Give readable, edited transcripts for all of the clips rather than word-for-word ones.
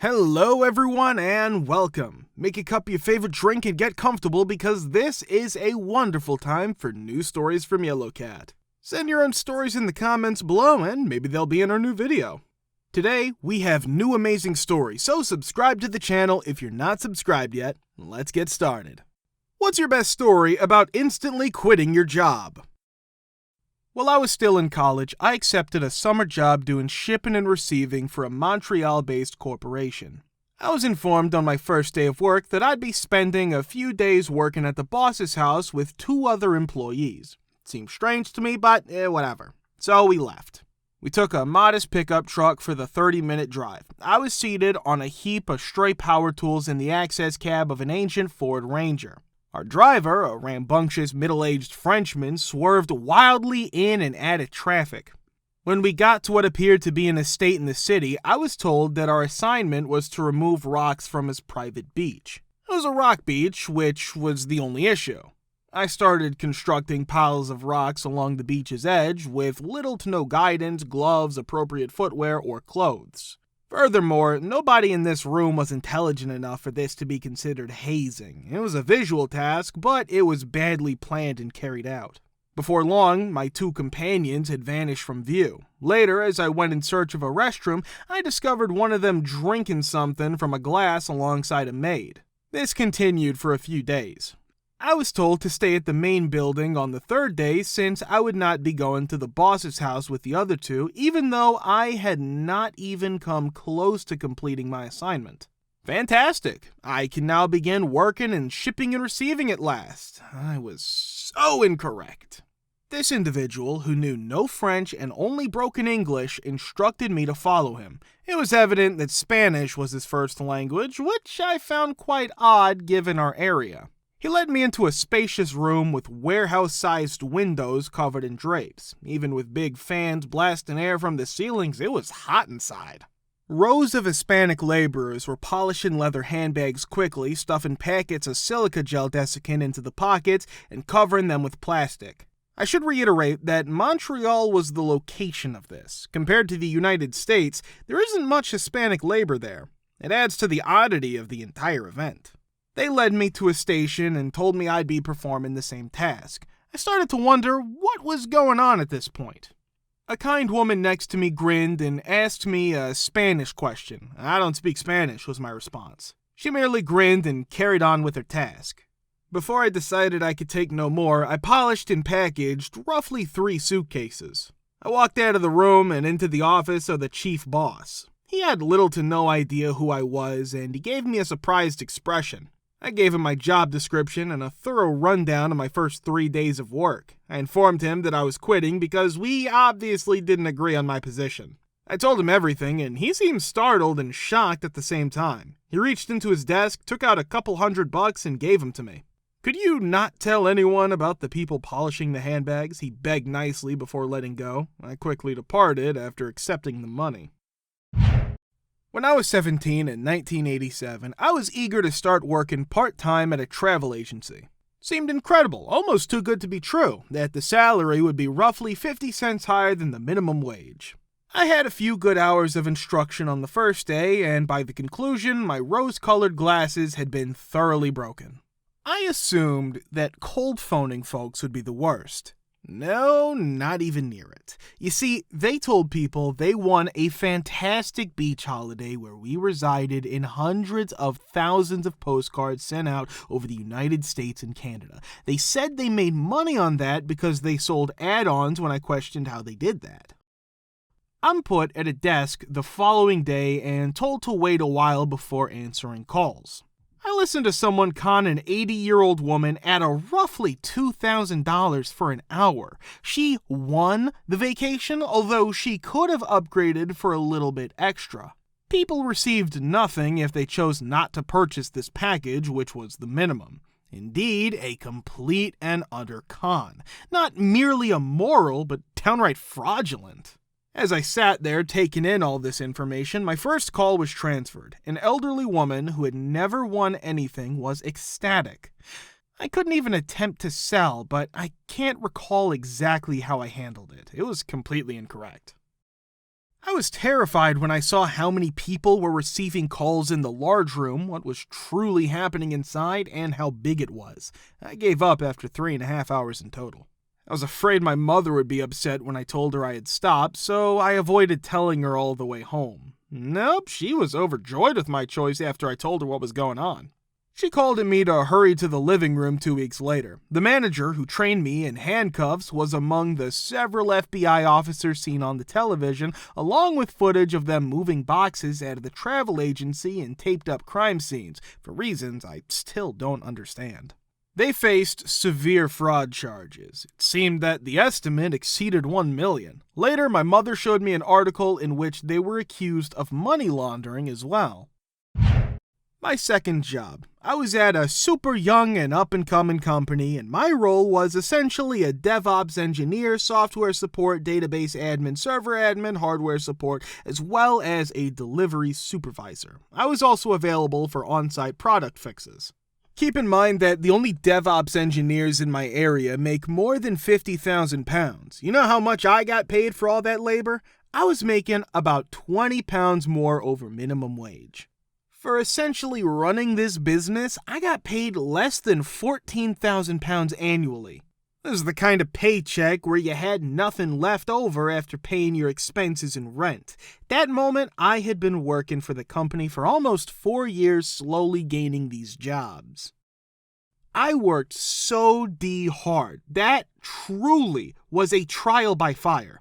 Hello everyone and welcome. Make a cup of your favorite drink and get comfortable because this is a wonderful time for new stories from Yellowcat. Send your own stories in the comments below and maybe they'll be in our new video. Today we have new amazing stories, so subscribe to the channel if you're not subscribed yet. Let's get started. What's your best story about instantly quitting your job? While I was still in college, I accepted a summer job doing shipping and receiving for a Montreal-based corporation. I was informed on my first day of work that I'd be spending a few days working at the boss's house with two other employees. It seemed strange to me, but whatever. So we left. We took a modest pickup truck for the 30-minute drive. I was seated on a heap of stray power tools in the access cab of an ancient Ford Ranger. Our driver, a rambunctious middle-aged Frenchman, swerved wildly in and out of traffic. When we got to what appeared to be an estate in the city, I was told that our assignment was to remove rocks from his private beach. It was a rock beach, which was the only issue. I started constructing piles of rocks along the beach's edge with little to no guidance, gloves, appropriate footwear, or clothes. Furthermore, nobody in this room was intelligent enough for this to be considered hazing. It was a visual task, but it was badly planned and carried out. Before long, my two companions had vanished from view. Later, as I went in search of a restroom, I discovered one of them drinking something from a glass alongside a maid. This continued for a few days. I was told to stay at the main building on the third day since I would not be going to the boss's house with the other two, even though I had not even come close to completing my assignment. Fantastic! I can now begin working and shipping and receiving at last. I was so incorrect. This individual, who knew no French and only broken English, instructed me to follow him. It was evident that Spanish was his first language, which I found quite odd given our area. He led me into a spacious room with warehouse-sized windows covered in drapes. Even with big fans blasting air from the ceilings, it was hot inside. Rows of Hispanic laborers were polishing leather handbags quickly, stuffing packets of silica gel desiccant into the pockets and covering them with plastic. I should reiterate that Montreal was the location of this. Compared to the United States, there isn't much Hispanic labor there. It adds to the oddity of the entire event. They led me to a station and told me I'd be performing the same task. I started to wonder what was going on at this point. A kind woman next to me grinned and asked me a Spanish question. "I don't speak Spanish," was my response. She merely grinned and carried on with her task. Before I decided I could take no more, I polished and packaged roughly 3 suitcases. I walked out of the room and into the office of the chief boss. He had little to no idea who I was, and he gave me a surprised expression. I gave him my job description and a thorough rundown of my first 3 days of work. I informed him that I was quitting because we obviously didn't agree on my position. I told him everything, and he seemed startled and shocked at the same time. He reached into his desk, took out a couple $100 and gave them to me. "Could you not tell anyone about the people polishing the handbags?" he begged nicely before letting go. I quickly departed after accepting the money. When I was 17 in 1987, I was eager to start working part-time at a travel agency. It seemed incredible, almost too good to be true, that the salary would be roughly 50 cents higher than the minimum wage. I had a few good hours of instruction on the first day, and by the conclusion, my rose-colored glasses had been thoroughly broken. I assumed that cold phoning folks would be the worst. No, not even near it. You see, they told people they won a fantastic beach holiday where we resided in hundreds of thousands of postcards sent out over the United States and Canada. They said they made money on that because they sold add-ons when I questioned how they did that. I'm put at a desk the following day and told to wait a while before answering calls. I listened to someone con an 80-year-old woman at a roughly $2,000 for an hour. She won the vacation, although she could have upgraded for a little bit extra. People received nothing if they chose not to purchase this package, which was the minimum. Indeed, a complete and utter con. Not merely immoral, but downright fraudulent. As I sat there taking in all this information, my first call was transferred. An elderly woman who had never won anything was ecstatic. I couldn't even attempt to sell, but I can't recall exactly how I handled it. It was completely incorrect. I was terrified when I saw how many people were receiving calls in the large room, what was truly happening inside, and how big it was. I gave up after 3.5 hours in total. I was afraid my mother would be upset when I told her I had stopped, so I avoided telling her all the way home. Nope, she was overjoyed with my choice after I told her what was going on. She called at me to hurry to the living room 2 weeks later. The manager who trained me in handcuffs was among the several FBI officers seen on the television, along with footage of them moving boxes out of the travel agency and taped up crime scenes, for reasons I still don't understand. They faced severe fraud charges. It seemed that the estimate exceeded $1 million. Later, my mother showed me an article in which they were accused of money laundering as well. My second job. I was at a super young and up-and-coming company, and my role was essentially a DevOps engineer, software support, database admin, server admin, hardware support, as well as a delivery supervisor. I was also available for on-site product fixes. Keep in mind that the only DevOps engineers in my area make more than £50,000. You know how much I got paid for all that labor? I was making about £20 more over minimum wage. For essentially running this business, I got paid less than £14,000 annually. This is the kind of paycheck where you had nothing left over after paying your expenses and rent. That moment, I had been working for the company for almost 4 years, slowly gaining these jobs. I worked so hard. That truly was a trial by fire.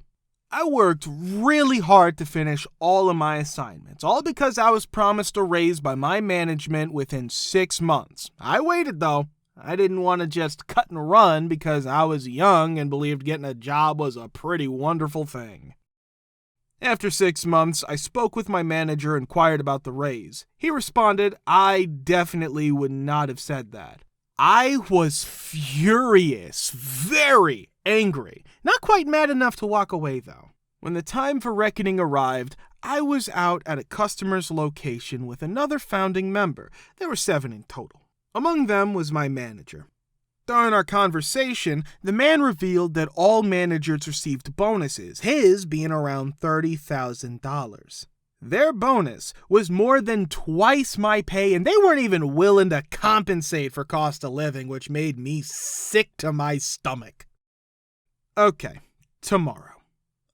I worked really hard to finish all of my assignments, all because I was promised a raise by my management within 6 months. I waited though. I didn't want to just cut and run because I was young and believed getting a job was a pretty wonderful thing. After 6 months, I spoke with my manager and inquired about the raise. He responded, I definitely would not have said that. I was furious, very angry. Not quite mad enough to walk away though. When the time for reckoning arrived, I was out at a customer's location with another founding member. There were 7 in total. Among them was my manager. During our conversation, the man revealed that all managers received bonuses, his being around $30,000. Their bonus was more than twice my pay, and they weren't even willing to compensate for cost of living, which made me sick to my stomach. Okay, tomorrow.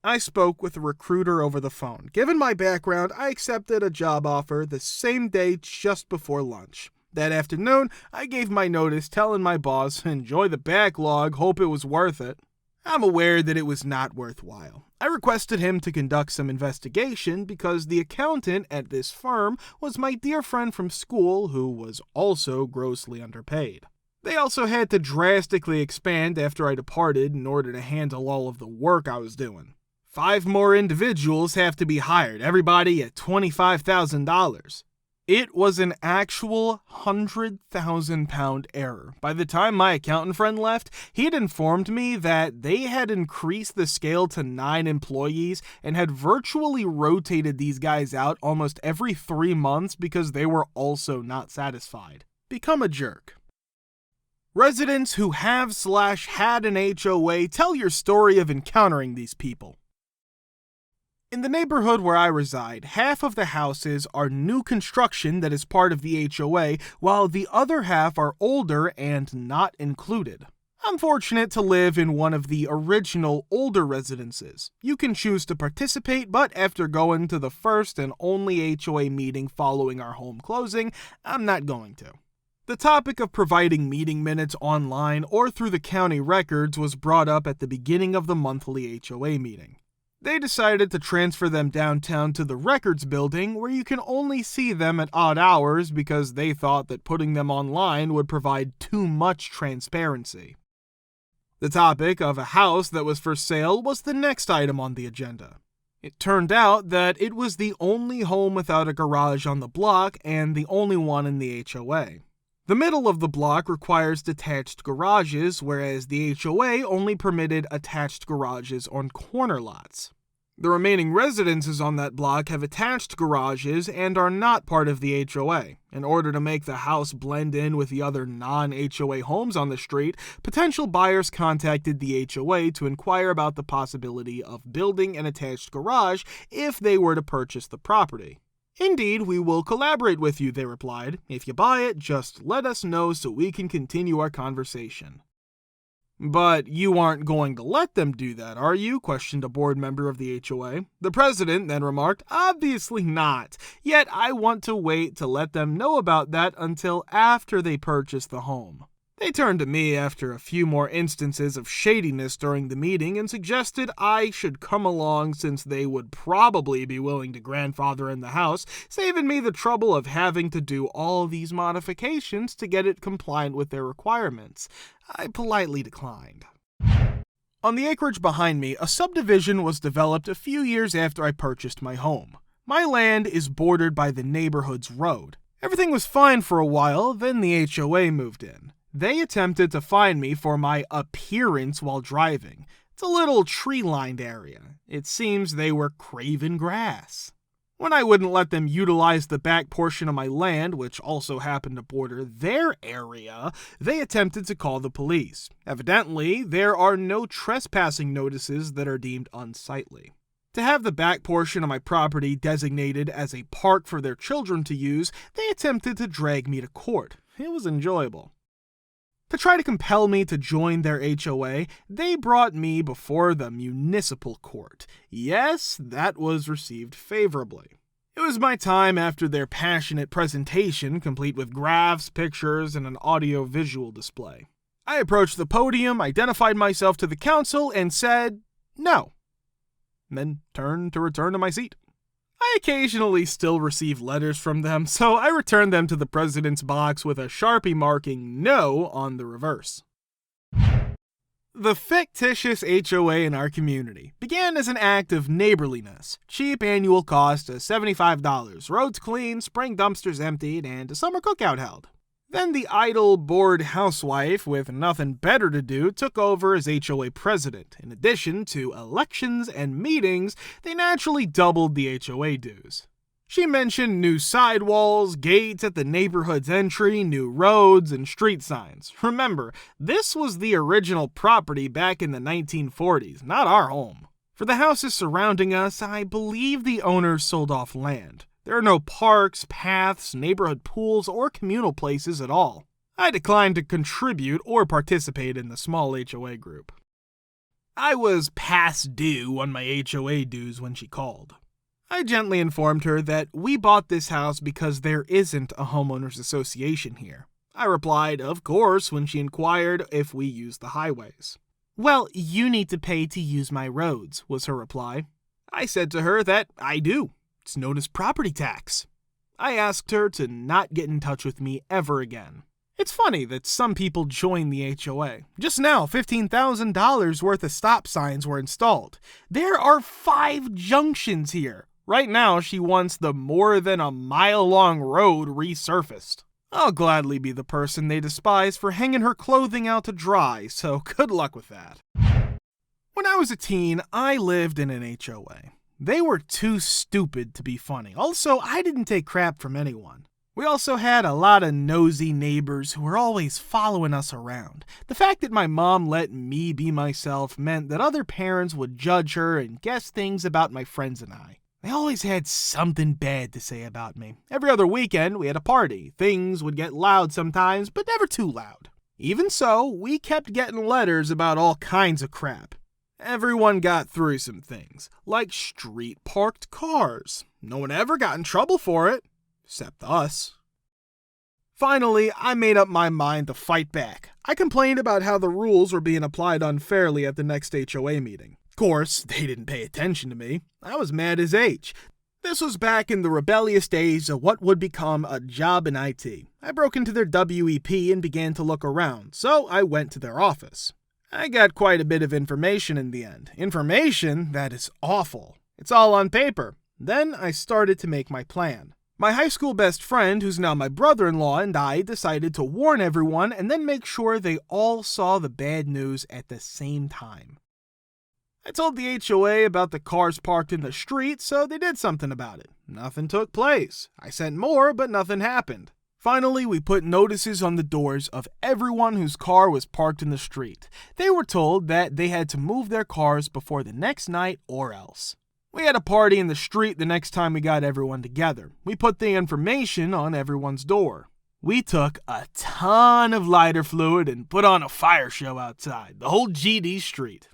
I spoke with a recruiter over the phone. Given my background, I accepted a job offer the same day just before lunch. That afternoon, I gave my notice telling my boss, enjoy the backlog, hope it was worth it. I'm aware that it was not worthwhile. I requested him to conduct some investigation because the accountant at this firm was my dear friend from school who was also grossly underpaid. They also had to drastically expand after I departed in order to handle all of the work I was doing. 5 more individuals have to be hired, everybody at $25,000. It was an actual £100,000 error. By the time my accountant friend left, he had informed me that they had increased the scale to 9 employees and had virtually rotated these guys out almost every 3 months because they were also not satisfied. Become a jerk. Residents who have/had an HOA, tell your story of encountering these people. In the neighborhood where I reside, half of the houses are new construction that is part of the HOA, while the other half are older and not included. I'm fortunate to live in one of the original older residences. You can choose to participate, but after going to the first and only HOA meeting following our home closing, I'm not going to. The topic of providing meeting minutes online or through the county records was brought up at the beginning of the monthly HOA meeting. They decided to transfer them downtown to the records building where you can only see them at odd hours because they thought that putting them online would provide too much transparency. The topic of a house that was for sale was the next item on the agenda. It turned out that it was the only home without a garage on the block and the only one in the HOA. The middle of the block requires detached garages, whereas the HOA only permitted attached garages on corner lots. The remaining residences on that block have attached garages and are not part of the HOA. In order to make the house blend in with the other non-HOA homes on the street, potential buyers contacted the HOA to inquire about the possibility of building an attached garage if they were to purchase the property. "Indeed, we will collaborate with you," they replied. "If you buy it, just let us know so we can continue our conversation." "But you aren't going to let them do that, are you?" questioned a board member of the HOA. The president then remarked, "Obviously not. Yet I want to wait to let them know about that until after they purchase the home." They turned to me after a few more instances of shadiness during the meeting and suggested I should come along since they would probably be willing to grandfather in the house, saving me the trouble of having to do all these modifications to get it compliant with their requirements. I politely declined. On the acreage behind me, a subdivision was developed a few years after I purchased my home. My land is bordered by the neighborhood's road. Everything was fine for a while, then the HOA moved in. They attempted to fine me for my appearance while driving. It's a little tree-lined area. It seems they were craving grass. When I wouldn't let them utilize the back portion of my land, which also happened to border their area, they attempted to call the police. Evidently, there are no trespassing notices that are deemed unsightly. To have the back portion of my property designated as a park for their children to use, they attempted to drag me to court. It was enjoyable. To try to compel me to join their HOA, they brought me before the municipal court. Yes, that was received favorably. It was my time after their passionate presentation, complete with graphs, pictures, and an audio-visual display. I approached the podium, identified myself to the council, and said, "No," then turned to return to my seat. I occasionally still receive letters from them, so I returned them to the president's box with a Sharpie marking "No" on the reverse. The fictitious HOA in our community began as an act of neighborliness. Cheap annual cost of $75, roads clean, spring dumpsters emptied, and a summer cookout held. Then the idle, bored housewife with nothing better to do took over as HOA president. In addition to elections and meetings, they naturally doubled the HOA dues. She mentioned new sidewalls, gates at the neighborhood's entry, new roads, and street signs. Remember, this was the original property back in the 1940s, not our home. For the houses surrounding us, I believe the owners sold off land. There are no parks, paths, neighborhood pools, or communal places at all. I declined to contribute or participate in the small HOA group. I was past due on my HOA dues when she called. I gently informed her that we bought this house because there isn't a homeowners association here. I replied, of course, when she inquired if we use the highways. "Well, you need to pay to use my roads," was her reply. I said to her that I do. It's known as property tax. I asked her to not get in touch with me ever again. It's funny that some people join the HOA. Just now, $15,000 worth of stop signs were installed. There are 5 junctions here. Right now, she wants the more than a mile-long road resurfaced. I'll gladly be the person they despise for hanging her clothing out to dry, so good luck with that. When I was a teen, I lived in an HOA. They were too stupid to be funny. Also, I didn't take crap from anyone. We also had a lot of nosy neighbors who were always following us around. The fact that my mom let me be myself meant that other parents would judge her and guess things about my friends and I. They always had something bad to say about me. Every other weekend, we had a party. Things would get loud sometimes, but never too loud. Even so, we kept getting letters about all kinds of crap. Everyone got through some things, like street-parked cars. No one ever got in trouble for it, except us. Finally, I made up my mind to fight back. I complained about how the rules were being applied unfairly at the next HOA meeting. Of course, they didn't pay attention to me. I was mad as H. This was back in the rebellious days of what would become a job in IT. I broke into their WEP and began to look around, so I went to their office. I got quite a bit of information in the end. Information that is awful. It's all on paper. Then I started to make my plan. My high school best friend, who's now my brother-in-law, and I decided to warn everyone and then make sure they all saw the bad news at the same time. I told the HOA about the cars parked in the street, so they did something about it. Nothing took place. I sent more, but nothing happened. Finally, we put notices on the doors of everyone whose car was parked in the street. They were told that they had to move their cars before the next night or else. We had a party in the street the next time we got everyone together. We put the information on everyone's door. We took a ton of lighter fluid and put on a fire show outside, the whole GD street.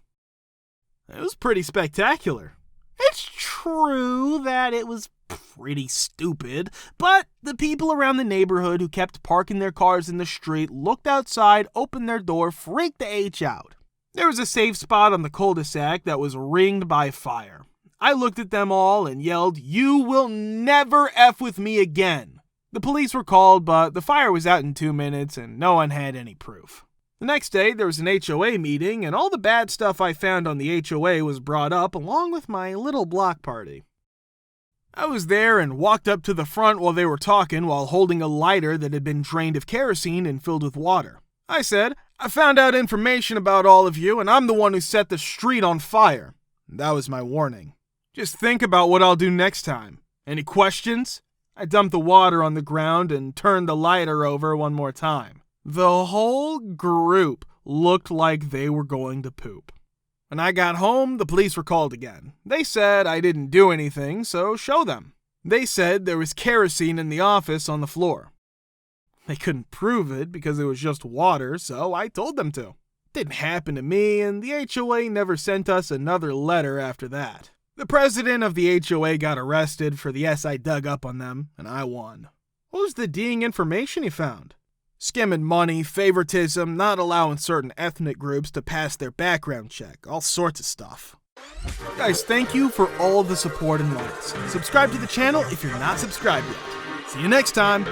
It was pretty spectacular. It's true that it was pretty stupid, but the people around the neighborhood who kept parking their cars in the street looked outside, opened their door, freaked the H out. There was a safe spot on the cul-de-sac that was ringed by fire. I looked at them all and yelled, "You will never F with me again." The police were called, but the fire was out in 2 minutes and no one had any proof. The next day, there was an HOA meeting, and all the bad stuff I found on the HOA was brought up along with my little block party. I was there and walked up to the front while they were talking while holding a lighter that had been drained of kerosene and filled with water. I said, "I found out information about all of you, and I'm the one who set the street on fire." That was my warning. Just think about what I'll do next time. Any questions? I dumped the water on the ground and turned the lighter over one more time. The whole group looked like they were going to poop. When I got home, the police were called again. They said I didn't do anything, so show them. They said there was kerosene in the office on the floor. They couldn't prove it because it was just water, so I told them to. It didn't happen to me, and the HOA never sent us another letter after that. The president of the HOA got arrested for the S I dug up on them, and I won. What was the ding information he found? Skimming money, favoritism, not allowing certain ethnic groups to pass their background check, all sorts of stuff. Guys, thank you for all the support and likes. Subscribe to the channel if you're not subscribed yet. See you next time.